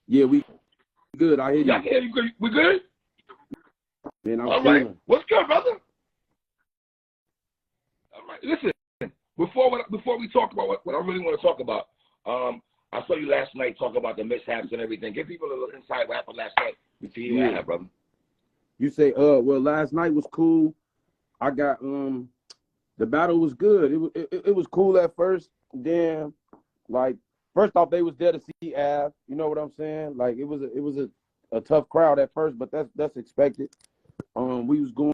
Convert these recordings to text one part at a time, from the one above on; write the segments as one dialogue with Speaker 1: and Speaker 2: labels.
Speaker 1: Yeah, we good. I hear
Speaker 2: Yeah, I
Speaker 1: you.
Speaker 2: can hear you good. We good?
Speaker 1: Man, I'm
Speaker 2: All right.
Speaker 1: cooling.
Speaker 2: What's good, brother? All right. Listen, before we talk about what I really want to talk about, I saw you last night talk about the mishaps and everything. Give people a little insight what happened last night with you
Speaker 1: Yeah.
Speaker 2: and brother.
Speaker 1: You say, well, last night was cool. I got the battle was good. It was cool at first. Then like first off, they was there to see Av. You know what I'm saying? Like it was a tough crowd at first, but that's expected. We was going.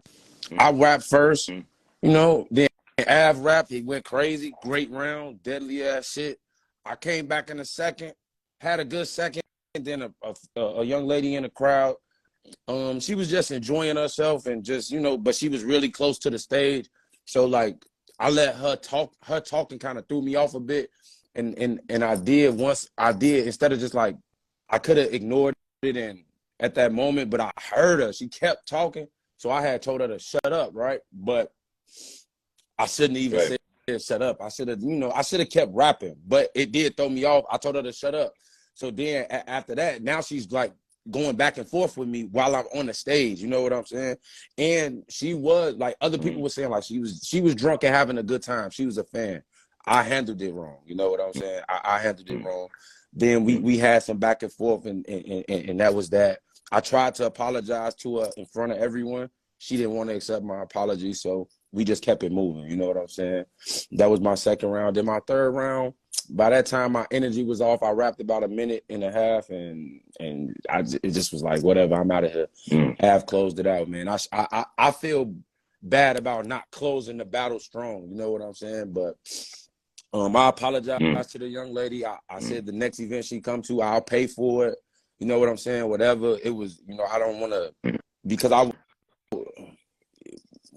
Speaker 1: I rapped first, you know. Then Av rapped. He went crazy. Great round, deadly ass shit. I came back in a second, had a good second. And then a young lady in the crowd. She was just enjoying herself and just, you know, but she was really close to the stage. So like I let her talk. Her talking kind of threw me off a bit. And I did once I did, instead of just like I could have ignored it and at that moment, but I heard her. She kept talking. So I had told her to shut up, right? But I shouldn't even say shut up. I should have, you know, I should have kept rapping, but it did throw me off. I told her to shut up. So then after that, now she's like going back and forth with me while I'm on the stage. You know what I'm saying? And she was like, other people were saying like she was drunk and having a good time. She was a fan. I handled it wrong. You know what I'm saying? I handled it wrong. Then we had some back and forth, and that was that. I tried to apologize to her in front of everyone. She didn't want to accept my apology, so we just kept it moving. You know what I'm saying? That was my second round. Then my third round, by that time my energy was off. I rapped about a minute and a half, and it just was like, whatever, I'm out of here. Half closed it out, man. I feel bad about not closing the battle strong. You know what I'm saying? But I apologize to the young lady. I said the next event she come to, I'll pay for it. You know what I'm saying? Whatever it was, you know, I don't want to, because I.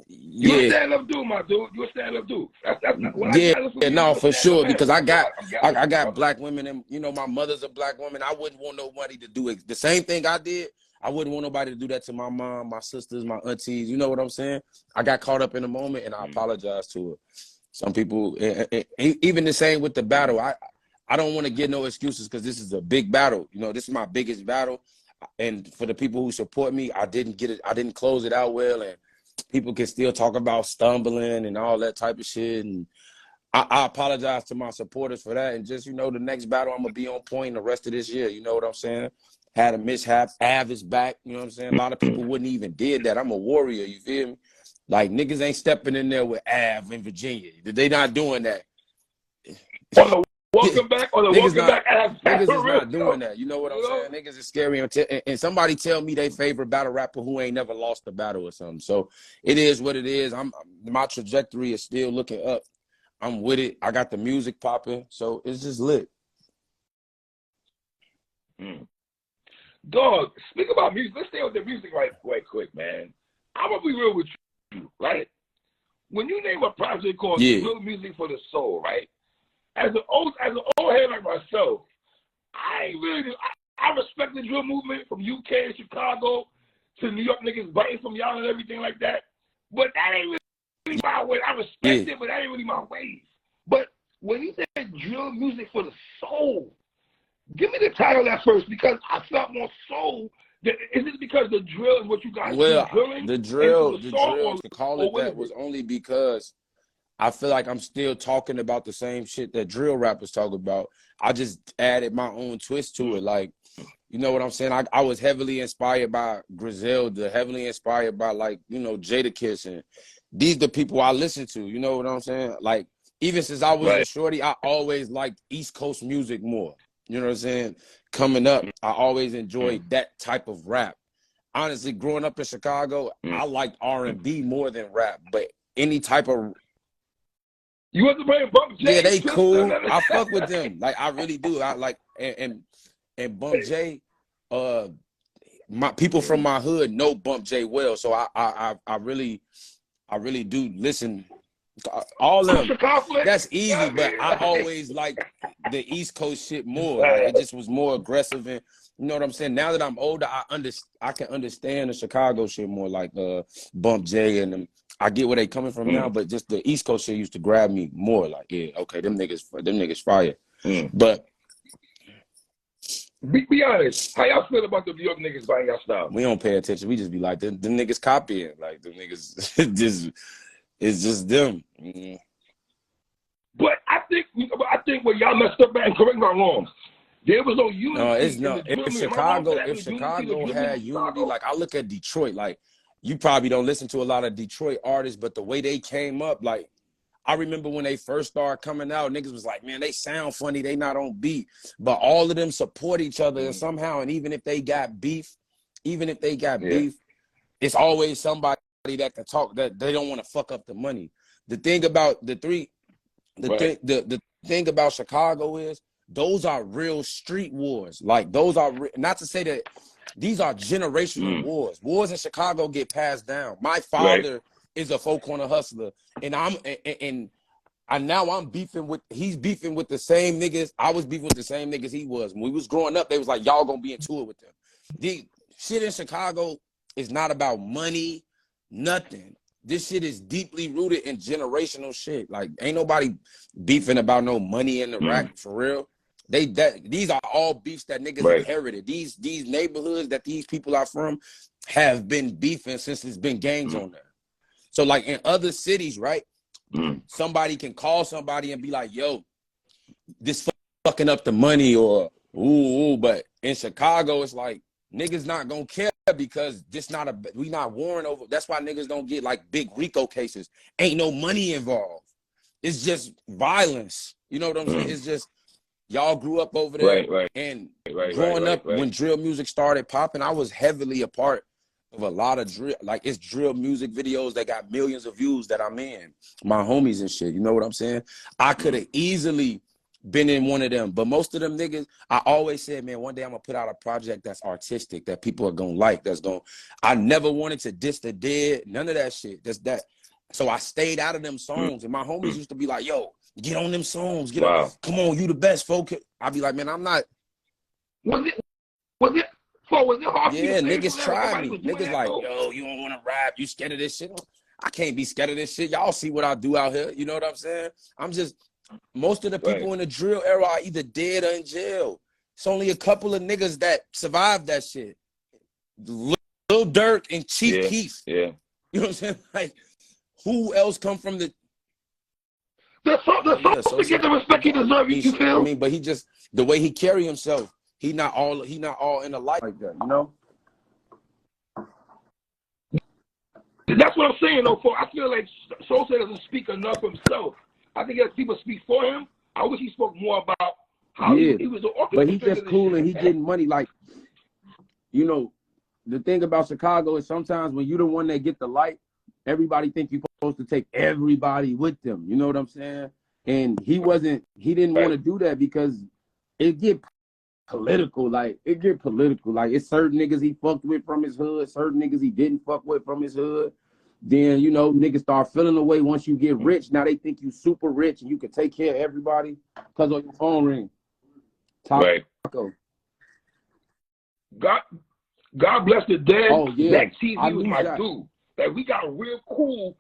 Speaker 2: You a
Speaker 1: Yeah,
Speaker 2: stand-up dude, my dude. You a stand-up dude. That's when
Speaker 1: yeah,
Speaker 2: I listen to you,
Speaker 1: no,
Speaker 2: you a
Speaker 1: for
Speaker 2: stand-up
Speaker 1: sure.
Speaker 2: man.
Speaker 1: Because I got,
Speaker 2: I'm gathering
Speaker 1: I
Speaker 2: from you,
Speaker 1: got
Speaker 2: brother.
Speaker 1: black women, and you know, my mother's a black woman. I wouldn't want nobody to do it. The same thing I did. I wouldn't want nobody to do that to my mom, my sisters, my aunties. You know what I'm saying? I got caught up in the moment, and I apologize to her. Some people, even the same with the battle. I don't want to get no excuses because this is a big battle. You know, this is my biggest battle, and for the people who support me, I didn't get it. I didn't close it out well, and people can still talk about stumbling and all that type of shit. And I apologize to my supporters for that. And just, you know, the next battle, I'm going to be on point the rest of this year. You know what I'm saying? Had a mishap. Av is back. You know what I'm saying? A lot of people wouldn't even did that. I'm a warrior. You feel me? Like, niggas ain't stepping in there with Av in Virginia. They not doing that.
Speaker 2: On the welcome back,
Speaker 1: niggas is
Speaker 2: real
Speaker 1: not
Speaker 2: talk.
Speaker 1: doing that. You know what I'm
Speaker 2: You know?
Speaker 1: saying? Niggas is scary. And somebody tell me they favorite battle rapper who ain't never lost a battle or something. So it is what it is. My trajectory is still looking up. I'm with it. I got the music popping, so it's just lit.
Speaker 2: Dog, speak about music. Let's stay with the music right quick, man. I'm gonna be real with you, right? When you name a project called Drill Music for the Soul, right? As an old head like myself, I respect the drill movement from UK and Chicago to New York niggas biting from y'all and everything like that. But that ain't really my way. I respect it, but that ain't really my ways. But when you said drill music for the soul, give me the title of that first, because I felt more soul. Is it because the drill is what you guys do drilling?
Speaker 1: The drill to call it
Speaker 2: what
Speaker 1: that
Speaker 2: is
Speaker 1: was
Speaker 2: it?
Speaker 1: only because I feel like I'm still talking about the same shit that drill rappers talk about. I just added my own twist to it. Like, you know what I'm saying? I was heavily inspired by Griselda, heavily inspired by, like, you know, Jadakiss, and these the people I listen to. You know what I'm saying? Like, even since I was a shorty, I always liked East Coast music more. You know what I'm saying? Coming up, I always enjoyed that type of rap. Honestly, growing up in Chicago, I liked R&B more than rap, but any type of.
Speaker 2: You wasn't playing Bump J?
Speaker 1: Yeah, they cool. I fuck with them. Like, I really do. I like and Bump J, my people from my hood know Bump J well, so I really do listen. All them. That's easy, but I always like the East Coast shit more. Like, it just was more aggressive, and you know what I'm saying. Now that I'm older, I can understand the Chicago shit more, like Bump J and them. I get where they coming from now, but just the East Coast shit used to grab me more. Like, yeah, okay, them niggas fire. But
Speaker 2: Be honest. How y'all feel about the New York niggas buying y'all style?
Speaker 3: We don't pay attention. We just be like, the niggas copying. Like, the niggas just, it's just them. Mm.
Speaker 2: But I think what y'all messed up at, and correct me if I'm wrong, there was no unity.
Speaker 3: No, it's
Speaker 2: in
Speaker 3: no.
Speaker 2: the drill
Speaker 3: If
Speaker 2: music.
Speaker 3: Chicago had unity, like I look at Detroit, like you probably don't listen to a lot of Detroit artists, but the way they came up, like I remember when they first started coming out, niggas was like, man, they sound funny, they not on beat, but all of them support each other and somehow, and even if they got beef, it's always somebody that can talk that they don't want to fuck up the money. The thing about the thing about Chicago is those are real street wars. Like those are not to say that these are generational wars. Wars in Chicago get passed down. My father is a four corner hustler, and I'm beefing with. He's beefing with the same niggas. I was beefing with the same niggas he was. When we was growing up, they was like, y'all gonna be into it with them. The shit in Chicago is not about money, nothing. This shit is deeply rooted in generational shit. Like, ain't nobody beefing about no money in the rack for real. These are all beefs that niggas inherited. These neighborhoods that these people are from have been beefing since there's been gangs on there. So like in other cities, right? Somebody can call somebody and be like, yo, this fucking up the money or ooh, but in Chicago, it's like niggas not gonna care because we not warring over. That's why niggas don't get like big RICO cases. Ain't no money involved. It's just violence. You know what I'm saying? It's just y'all grew up over there, and growing up when drill music started popping, I was heavily a part of a lot of drill. Like it's drill music videos that got millions of views that I'm in. My homies and shit. You know what I'm saying? I could have easily been in one of them, but most of them niggas, I always said, man, one day I'm gonna put out a project that's artistic, that people are gonna like, I never wanted to diss the dead, none of that shit. So I stayed out of them songs, and my homies used to be like, yo, get on them songs, come on, you the best, folk. I'd be like, man, I'm not.
Speaker 2: Was it hard?
Speaker 3: Yeah, niggas tried me. Niggas like, yo, you don't want to rap, you scared of this shit? I can't be scared of this shit. Y'all see what I do out here. You know what I'm saying? Most of the people in the drill era are either dead or in jail. It's only a couple of niggas that survived that shit. Lil Durk and Chief Keef. Yeah. You know what I'm saying? Like, who else come from the...
Speaker 2: To get the respect he deserves, you feel?
Speaker 3: I mean, but he just, the way he carry himself, he not all in a life like that, you know?
Speaker 2: That's what I'm saying, though, I feel like Sosa doesn't speak enough himself. I think as people speak for him, I wish he spoke more about how he was the orchestrator.
Speaker 1: But he's just cool and he getting money. Like, you know, the thing about Chicago is sometimes when you're the one that get the light, everybody think you're supposed to take everybody with them. You know what I'm saying? And he didn't want to do that because it get political. Like, it's certain niggas he fucked with from his hood, certain niggas he didn't fuck with from his hood. Then, you know, niggas start feeling away once you get rich. Now they think you super rich and you can take care of everybody because of your phone ring. Taco.
Speaker 2: God bless the dead.
Speaker 1: Oh, yeah.
Speaker 2: Zach TV was my dude. Like, we got real cool.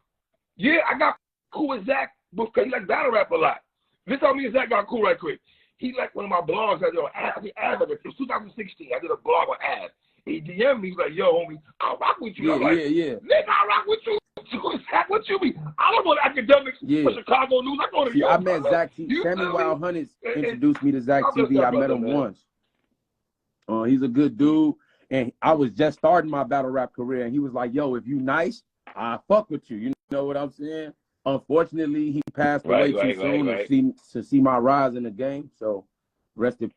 Speaker 2: Yeah, I got cool with Zach because he like battle rap a lot. This told me Zach got cool right quick. He like one of my blogs. I did Ad. It was 2016. I did a blog on Ad. He DM'd me. He's like, yo, homie, I rock with you. I'm like, nigga, I rock with you. Zach, what you mean? I don't want academics for Chicago news. I go to
Speaker 1: I met Zach TV. Sammy Wild Hunters introduced me to Zach TV. I met him once. He's a good dude. And I was just starting my battle rap career. And he was like, yo, if you nice, I fuck with you. You know what I'm saying? Unfortunately, he passed away too soon to see my rise in the game. So rest in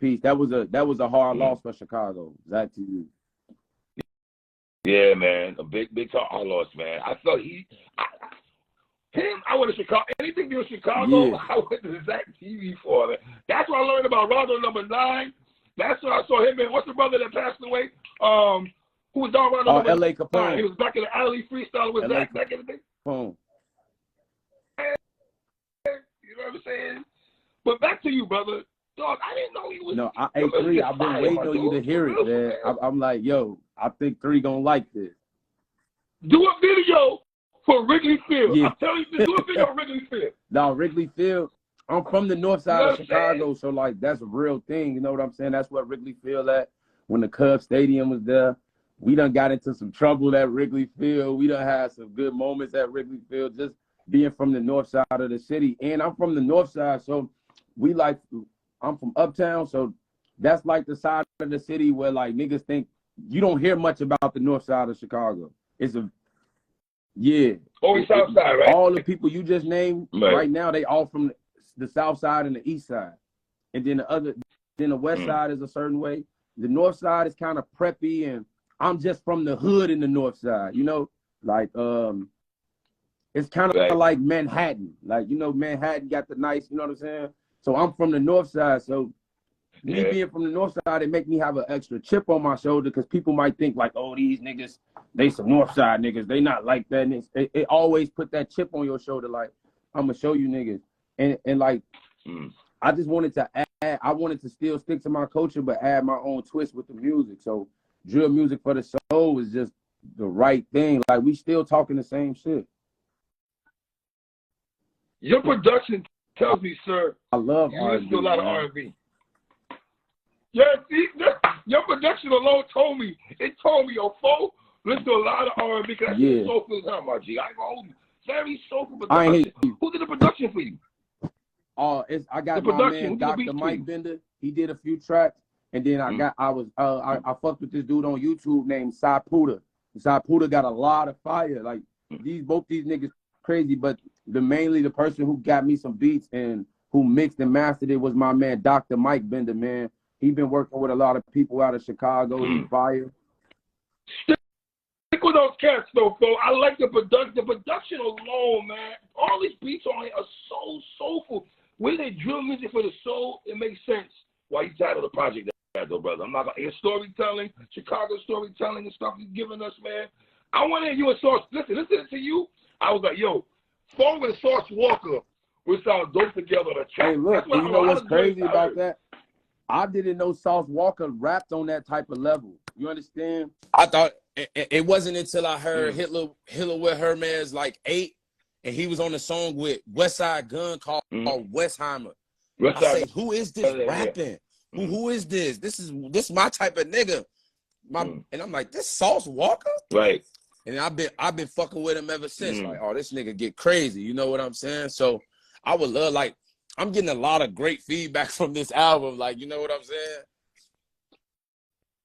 Speaker 1: peace. That was a hard loss for Chicago. Zach TV.
Speaker 2: Yeah, man, a big hard loss, man. I felt I went to Chicago. Anything to do with Chicago, I went to Zach TV for it. That's what I learned about Rondo #9. That's what I saw him in. What's the brother that passed away? Who was down Rondo #9?
Speaker 1: L.A. Capone.
Speaker 2: He was back in the alley freestyle with Zach back in the day.
Speaker 1: Capone.
Speaker 2: You know what I'm saying? But back to you, brother. Dog, I didn't know he was.
Speaker 1: No, A3, I've been waiting on you to hear it, man. I'm like, yo, I think 3 gonna like this.
Speaker 2: Do a video for Wrigley Field. I'm telling you, do a video for Wrigley Field.
Speaker 1: No, Wrigley Field, I'm from the north
Speaker 2: You
Speaker 1: side
Speaker 2: know
Speaker 1: of
Speaker 2: what I'm saying?
Speaker 1: Chicago, so like that's a real thing. You know what I'm saying? That's what Wrigley Field at. When the Cubs Stadium was there, we done got into some trouble at Wrigley Field. We done had some good moments at Wrigley Field, just being from the north side of the city. And I'm from the north side, so I'm from uptown, so that's like the side of the city where like niggas think you don't hear much about the north side of Chicago. It's a yeah.
Speaker 2: Always south side, right?
Speaker 1: All the people you just named
Speaker 2: Right
Speaker 1: now, they all from the south side and the east side. And then the west side is a certain way. The north side is kind of preppy, and I'm just from the hood in the north side, you know? Like it's kind of like Manhattan. Like, you know, Manhattan got the nice, you know what I'm saying? So I'm from the north side, so me being from the north side, it make me have an extra chip on my shoulder because people might think like, oh, these niggas, they some north side niggas. They not like that. And it always put that chip on your shoulder like, I'm going to show you niggas. And like, I just wanted to add, I wanted to still stick to my culture, but add my own twist with the music. So drill music for the soul is just the right thing. Like, we still talking the same shit.
Speaker 2: Your production tells me, sir,
Speaker 1: I love
Speaker 2: you
Speaker 1: R&B.
Speaker 2: listen to a lot of R&B. Yeah, see, your production alone told me, yo, Fo, listen to a lot of R&B because that's soulful as hell, my G. I ain't gonna hold you. Very soulful production. Who did the production for you?
Speaker 1: I got my man Dr. Mike Bender. He did a few tracks, and then I fucked with this dude on YouTube named Cy Puda. Cy Puda got a lot of fire. Like both these niggas crazy, but mainly the person who got me some beats and who mixed and mastered it was my man Dr. Mike Bender, man. He been working with a lot of people out of Chicago. He's fire.
Speaker 2: Stick with those cats, though, Fo. I like the production. The production alone, man. All these beats on here are so soulful. When they drill music for the soul, it makes sense why you titled the project that, though, brother. I'm not going to hear storytelling, Chicago storytelling and stuff you're giving us, man. I want to hear you and Sauce. Listening to you, I was like, yo, Fo and Sauce Walker would sound dope together on a track.
Speaker 1: Hey, look, you know what's crazy about that? I didn't know Sauce Walker rapped on that type of level. You understand?
Speaker 3: I thought it wasn't until I heard Hitler with Hermes like 8, and he was on the song with West Side Gun called Westheimer. I say, who is this rapping? Who is this? This is my type of nigga. And I'm like, this Sauce Walker?
Speaker 2: Right.
Speaker 3: And I've been fucking with him ever since. Like, oh, this nigga get crazy. You know what I'm saying? So I would love, like, I'm getting a lot of great feedback from this album. Like, you know what I'm saying?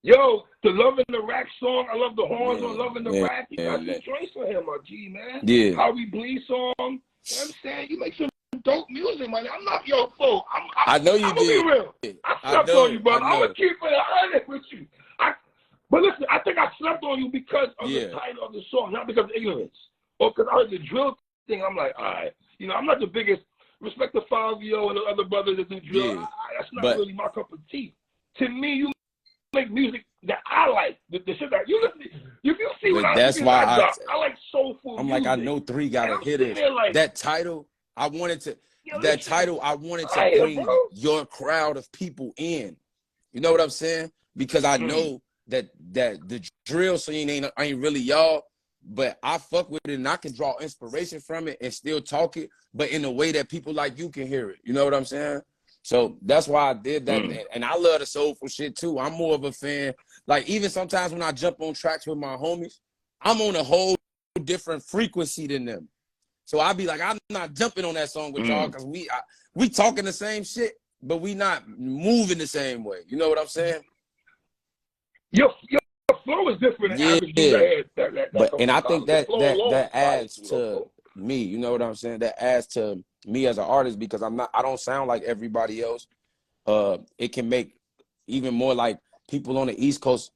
Speaker 2: Yo, the Love in the Rack song, I love the horns on Love in the Rack. You got some joints for him, my G, man.
Speaker 3: Yeah.
Speaker 2: How We Bleed song. You know what I'm saying? You make some dope music, man. I'm not your fool.
Speaker 3: I know you
Speaker 2: I'm
Speaker 3: did.
Speaker 2: Be real. I slept on you, brother. I'm going to keep it 100 with you. But listen, I think I slept on you because of the title of the song, not because of ignorance. Or because I heard the drill thing. I'm like, all right. You know, I'm not the biggest. Respect to Fabio and the other brothers that do drill.
Speaker 3: Yeah.
Speaker 2: That's not really my cup of tea. To me, you make music that I like. The shit that you listen to. If you see what
Speaker 3: that's why
Speaker 2: I like soulful
Speaker 3: I'm
Speaker 2: music.
Speaker 3: like, I know 3 got to hit it.
Speaker 2: Like,
Speaker 3: that title, I wanted to bring your crowd of people in. You know what I'm saying? Because I know that the drill scene ain't really y'all, but I fuck with it and I can draw inspiration from it and still talk it, but in a way that people like you can hear it. You know what I'm saying? So that's why I did that. And I love the soulful shit too. I'm more of a fan. Like, even sometimes when I jump on tracks with my homies, I'm on a whole different frequency than them. So I be like, I'm not jumping on that song with y'all because we talking the same shit, but we not moving the same way. You know what I'm saying?
Speaker 2: Your flow is different than average dude.
Speaker 3: And I think that adds to me. You know what I'm saying? That adds to me as an artist because I don't sound like everybody else. It can make even more like people on the East Coast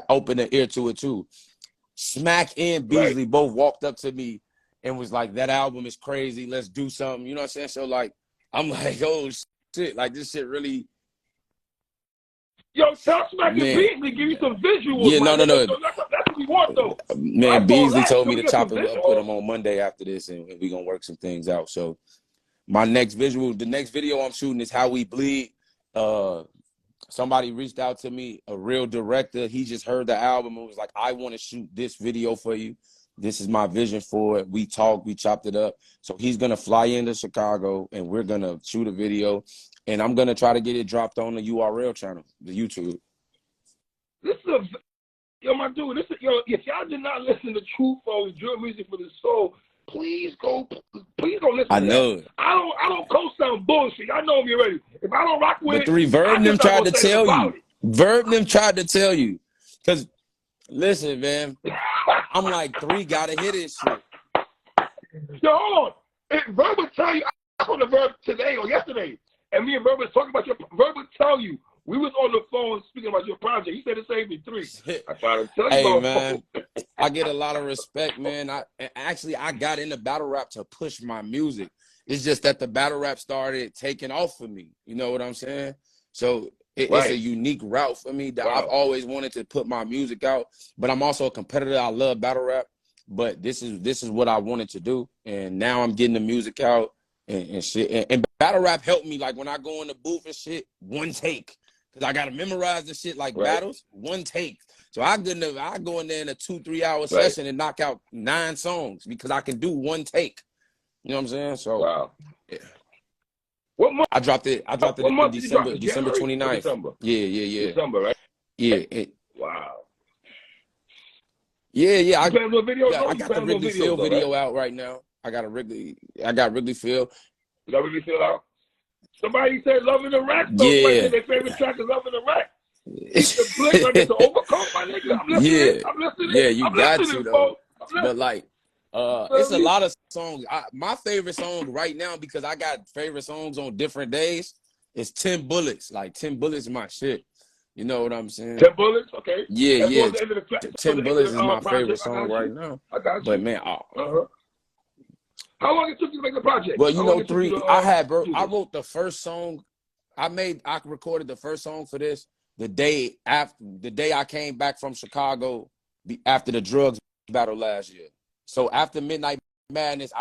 Speaker 3: open their ear to it too. Smack and Beasley both walked up to me and was like, that album is crazy. Let's do something. You know what I'm saying? So like, I'm like, oh shit, like this shit really.
Speaker 2: Yo, tell Smack and Beasley, give you some visuals.
Speaker 3: Yeah, no.
Speaker 2: That's what we want, though.
Speaker 3: Man, Beasley told me to chop it up with him on Monday after this, and we're going to work some things out. So the next video I'm shooting is How We Bleed. Somebody reached out to me, a real director. He just heard the album and was like, I want to shoot this video for you. This is my vision for it. We talked, we chopped it up. So he's gonna fly into Chicago, and we're gonna shoot a video, and I'm gonna try to get it dropped on the URL channel, the YouTube.
Speaker 2: This is a, yo, my dude. This is, yo. If y'all did not listen to True Flow, Drill Music for the Soul, please go listen.
Speaker 3: I
Speaker 2: to
Speaker 3: know
Speaker 2: that.
Speaker 3: it.
Speaker 2: I don't co-sign bullshit. Y'all know me already. If I don't rock with
Speaker 3: But the Reverb them tried to tell you. Verb them tried to tell you. Cause listen, man, I'm like 3 gotta hit this shit.
Speaker 2: Yo, hold on. If Verb would tell you, I saw the Verb today or yesterday, and me and Verb was talking about your. Verb would tell you. We was on the phone speaking about your project. He said it saved me 3. I tried to tell you.
Speaker 3: Hey, man, I get a lot of respect, man. I got into battle rap to push my music. It's just that the battle rap started taking off for me. You know what I'm saying? So it's a unique route for me that I've always wanted to put my music out. But I'm also a competitor. I love battle rap. But this is what I wanted to do. And now I'm getting the music out and shit. And battle rap helped me. Like when I go in the booth and shit, one take. Because I got to memorize the shit like battles, one take. So I go in there in a 2-3 hour session and knock out 9 songs because I can do one take. You know what I'm saying? So yeah.
Speaker 2: What month?
Speaker 3: I dropped it in December 29th.
Speaker 2: December.
Speaker 3: Yeah.
Speaker 2: December, right?
Speaker 3: Yeah.
Speaker 2: Wow.
Speaker 3: Yeah. I
Speaker 2: got
Speaker 3: the Wrigley Field video out right now. I got Wrigley Field.
Speaker 2: You got Wrigley Field out? Somebody said Love in the Rack.
Speaker 3: Yeah.
Speaker 2: Their favorite track is Love in the Rack. It's the blink, like it's an overcoat, my nigga. I'm listening.
Speaker 3: Yeah, you got to, though.
Speaker 2: Folks.
Speaker 3: But like, it's a lot of songs. My favorite song right now, because I got favorite songs on different days, is 10 Bullets. Like 10 Bullets is my shit. You know what I'm saying?
Speaker 2: 10 Bullets, okay.
Speaker 3: Yeah. 10 Bullets is my favorite song right now.
Speaker 2: I got you.
Speaker 3: But man,
Speaker 2: how long it took you to make the project?
Speaker 3: Well, you know, 3. I wrote the first song. I recorded the first song for this the day I came back from Chicago after the drugs battle last year. So after Midnight Madness,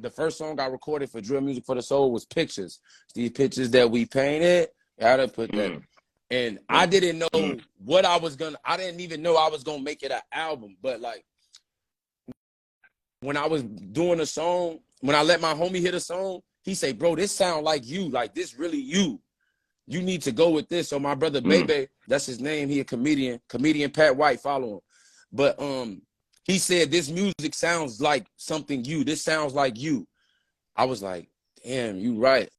Speaker 3: the first song I recorded for Drill Music for the Soul was Pictures. These pictures that we painted. I had to put that. And I didn't know what I didn't even know I was gonna make it an album. But like when I was doing a song, when I let my homie hit a song, he say, bro, this sound like you. Like this really you. You need to go with this. So my brother Bebe, that's his name. He a comedian Pat White, follow him. But he said this music sounds like something you. This sounds like you. I was like, damn, you right.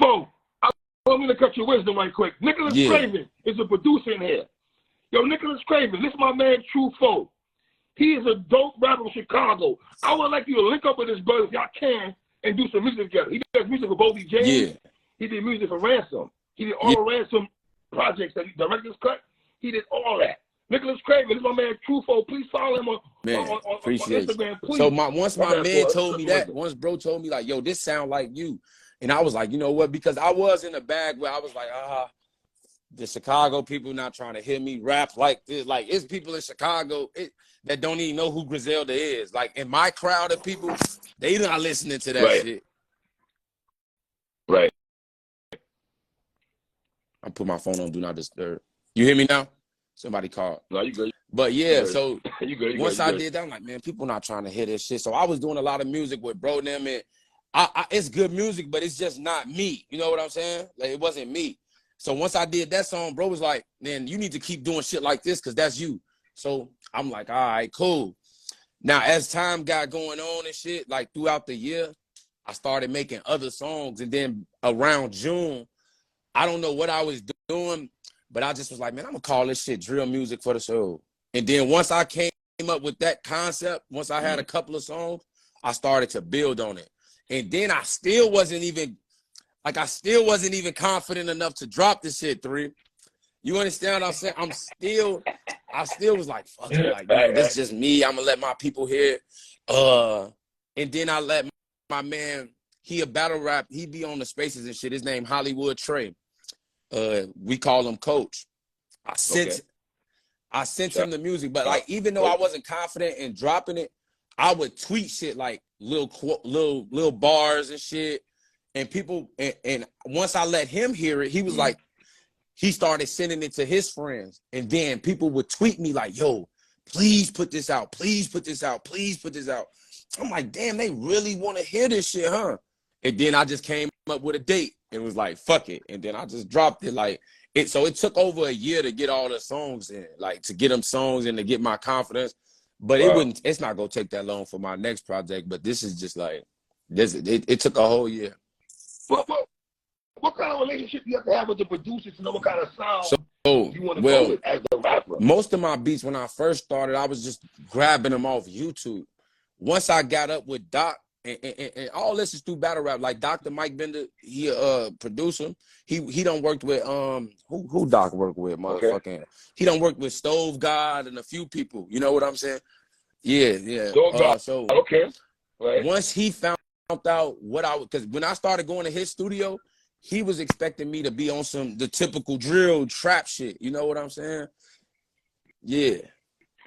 Speaker 2: So I'm gonna cut your wisdom right quick. Nicholas Craven is a producer in here. Yo, Nicholas Craven, this is my man True Foe. He is a dope rapper from Chicago. I would like you to link up with this brother if y'all can and do some music together. He does music for Bobby James.
Speaker 3: Yeah.
Speaker 2: He did music for Ransom. He did all the Ransom projects that he director's cut. He did all that. Nicholas Craven, this is my man True Foe. Please follow him on Instagram. Please.
Speaker 3: So once bro told me like, yo, this sound like you. And I was like, you know what? Because I was in a bag where I was like, the Chicago people not trying to hear me rap like this. Like, it's people in Chicago that don't even know who Griselda is. Like, in my crowd of people, they not listening to that shit.
Speaker 2: Right.
Speaker 3: I put my phone on Do Not Disturb. You hear me now? Somebody called.
Speaker 2: No, you good.
Speaker 3: But yeah, so once I
Speaker 2: did
Speaker 3: did that, I'm like, man, people not trying to hear this shit. So I was doing a lot of music with bro them, and it's good music, but it's just not me. You know what I'm saying? Like, it wasn't me. So once I did that song, bro was like, man, you need to keep doing shit like this because that's you. So I'm like, all right, cool. Now, as time got going on and shit, like throughout the year, I started making other songs. And then around June, I don't know what I was doing, but I just was like, man, I'm going to call this shit Drill Music for the Soul. And then once I came up with that concept, once I had a couple of songs, I started to build on it. And then I still wasn't even confident enough to drop this shit, 3. You understand what I'm saying? I still was like, fuck it, like, man, this is just me. I'm gonna let my people hear it. And then I let my man, he a battle rap, he be on the spaces and shit. His name Hollywood Trey. We call him Coach. I sent him the music, but like, even though I wasn't confident in dropping it, I would tweet shit like little bars and shit. And people, and once I let him hear it, he was like, he started sending it to his friends. And then people would tweet me like, yo, please put this out. Please put this out. Please put this out. I'm like, damn, they really want to hear this shit, huh? And then I just came up with a date and was like, fuck it. And then I just dropped it. Like, so it took over a year to get all the songs in, like to get them songs and to get my confidence. But it's not gonna take that long for my next project. But this is just like it took a whole year.
Speaker 2: What kind of relationship you have to have with the producers to know what kind of sound you want to
Speaker 3: go
Speaker 2: with as the rapper?
Speaker 3: Most of my beats when I first started, I was just grabbing them off YouTube. Once I got up with Doc, and all this is through battle rap. Like Dr. Mike Bender, he producer. He done worked with who Doc worked with, motherfucking. Okay. He done worked with Stove God and a few people. You know what I'm saying? Yeah. So
Speaker 2: okay. Right.
Speaker 3: Once he found out what because when I started going to his studio, he was expecting me to be on the typical drill trap shit. You know what I'm saying? Yeah.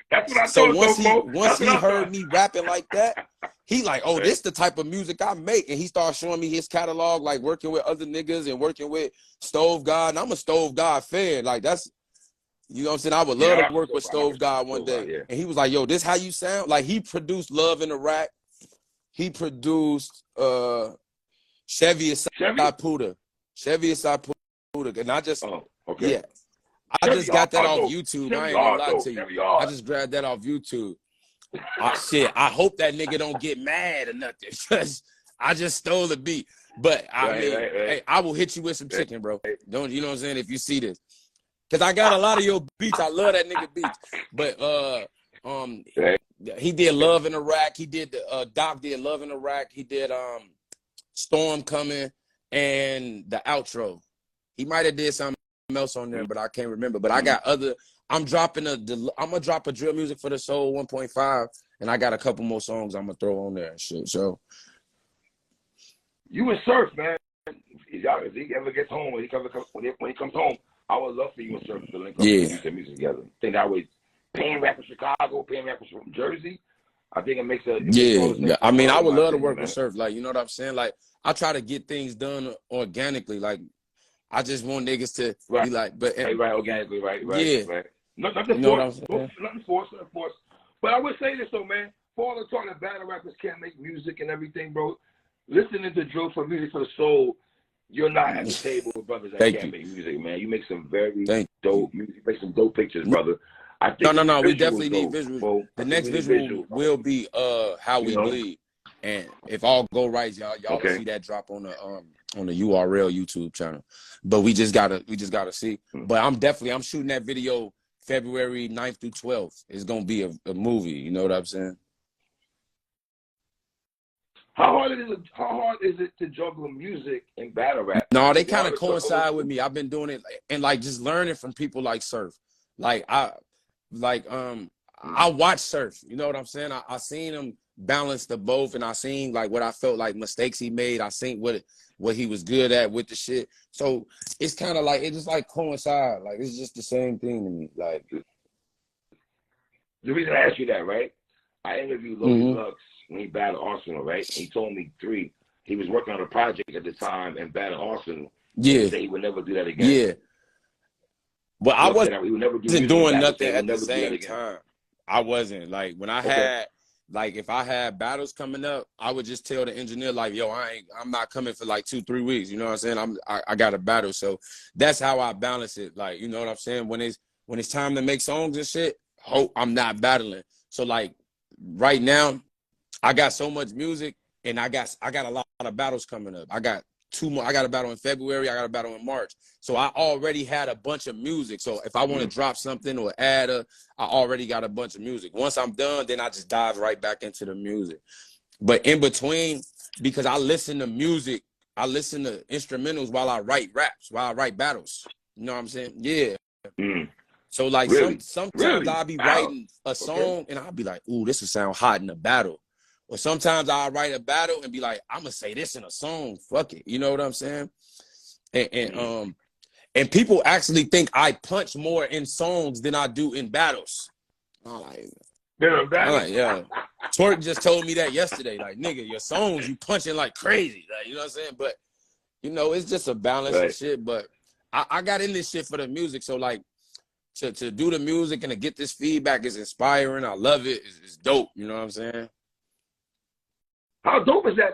Speaker 2: That's what I
Speaker 3: so
Speaker 2: thought.
Speaker 3: Once he heard me rapping like that, he like, oh, this the type of music I make. And he started showing me his catalog, like working with other niggas and working with Stove God. And I'm a Stove God fan. Like that's, you know what I'm saying? I would love to work with Stove God one day. Yeah. And he was like, yo, this how you sound? Like he produced Love in the Rack. He produced Chevy Sapuda. And I just, yeah. I just got that off YouTube. I ain't gonna lie to you. I just grabbed that off YouTube. Shit, I hope that nigga don't get mad or nothing because I just stole the beat. But I mean, hey, I will hit you with some chicken, bro. Don't you know what I'm saying? If you see this, because I got a lot of your beats. I love that nigga beats. But he did Love in the Rack. He did Doc did Love in the Rack. He did Storm Coming and the outro. He might have did something else on there, but I can't remember. But I got other. I'm gonna drop a drill music for the Soul 1.5, and I got a couple more songs I'm gonna throw on there and shit. So
Speaker 2: you and Surf, man. If he ever gets home, when he comes home, I would love for you and Surf to link up and do some music together. I think that way, paying rap from Chicago, paying rappers from Jersey, I think it makes a
Speaker 3: I mean, I would love to work with Surf. Like, you know what I'm saying? Like, I try to get things done organically. Like, I just want niggas to be like, but
Speaker 2: organically, right. Nothing forced. But I would say this though, man. For all the talk that battle rappers can't make music and everything, bro. Listening to Joe for Music for the Soul, you're not at the table with brothers that can't make music, man. You make some very dope music. You make some dope pictures, brother. I think
Speaker 3: no. We definitely need visuals. Bro. The next visual will be How We Bleed, and if all go right, y'all will see that drop on the URL YouTube channel. But we just gotta see. But I'm shooting that video February 9th through 12th. It's gonna be a movie. You know what I'm saying?
Speaker 2: How hard is it to juggle music and battle rap?
Speaker 3: No, they kind of coincide with me. I've been doing it and like just learning from people like Surf. Like I watch Surf. You know what I'm saying? I seen him balance the both, and I seen like what I felt like mistakes he made. I seen what he was good at with the shit. So it's kind of like it just like coincide. Like it's just the same thing to me. Like
Speaker 2: the reason I asked you that, right? I interviewed Logan Lux when he battled Arsenal, right? He told me he was working on a project at the time and battled Arsenal.
Speaker 3: Yeah.
Speaker 2: He said he would never do that again.
Speaker 3: Yeah. Well, I wasn't doing nothing at the same time. I wasn't. Like when I had like if I had battles coming up, I would just tell the engineer like, yo, I'm not coming for like 2-3 weeks. You know what I'm saying? I got a battle. So that's how I balance it. Like, you know what I'm saying? When it's time to make songs and shit, I'm not battling. So like right now, I got so much music and I got a lot of battles coming up. I got 2 more. I got a battle in February. I got a battle in March. So I already had a bunch of music. So if I want to drop something or add I already got a bunch of music. Once I'm done, then I just dive right back into the music. But in between, because I listen to music, I listen to instrumentals while I write raps, while I write battles. You know what I'm saying? Yeah. So like sometimes I'll be writing a song and I'll be like, ooh, this will sound hot in a battle. Or sometimes I'll write a battle and be like, I'm gonna say this in a song. Fuck it. You know what I'm saying? And people actually think I punch more in songs than I do in battles. I'm like, yeah. Twerk just told me that yesterday. Like, nigga, your songs, you punching like crazy. Like, you know what I'm saying? But, you know, it's just a balance and shit. But I got in this shit for the music. So, like, to do the music and to get this feedback is inspiring. I love it. It's dope. You know what I'm saying?
Speaker 2: How dope is that though?